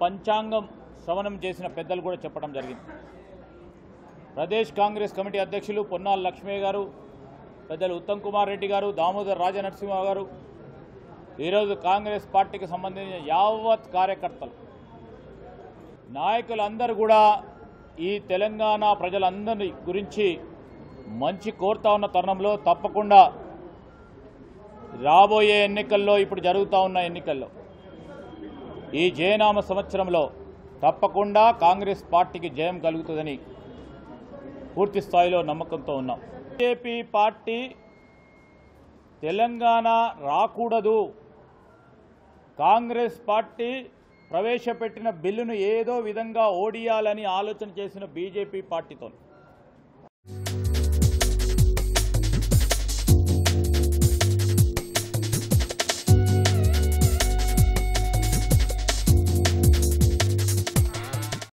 పంచాంగం శ్రవణం చేసిన పెద్దలు కూడా చెప్పడం జరిగింది. ప్రదేశ్ కాంగ్రెస్ కమిటీ అధ్యక్షులు పొన్నాల లక్ష్మయ్య గారు, పెద్దలు ఉత్తమ్ కుమార్ రెడ్డి గారు, దామోదర్ రాజనరసింహ గారు, ఈరోజు కాంగ్రెస్ పార్టీకి సంబంధించిన యావత్ కార్యకర్తలు, నాయకులందరూ కూడా ఈ తెలంగాణ ప్రజలందరి గురించి మంచి కోరుతా ఉన్న తరుణంలో తప్పకుండా రాబోయే ఎన్నికల్లో, ఇప్పుడు జరుగుతూ ఉన్న ఎన్నికల్లో, ఈ జయనామ సంవత్సరంలో తప్పకుండా కాంగ్రెస్ పార్టీకి జయం కలుగుతుందని పూర్తి స్థాయిలో నమ్మకంతో ఉన్నాం. బీజేపీ పార్టీ తెలంగాణ రాకూడదు, కాంగ్రెస్ పార్టీ ప్రవేశపెట్టిన బిల్లును ఏదో విధంగా ఓడియాలని ఆలోచన చేసిన బీజేపీ పార్టీతో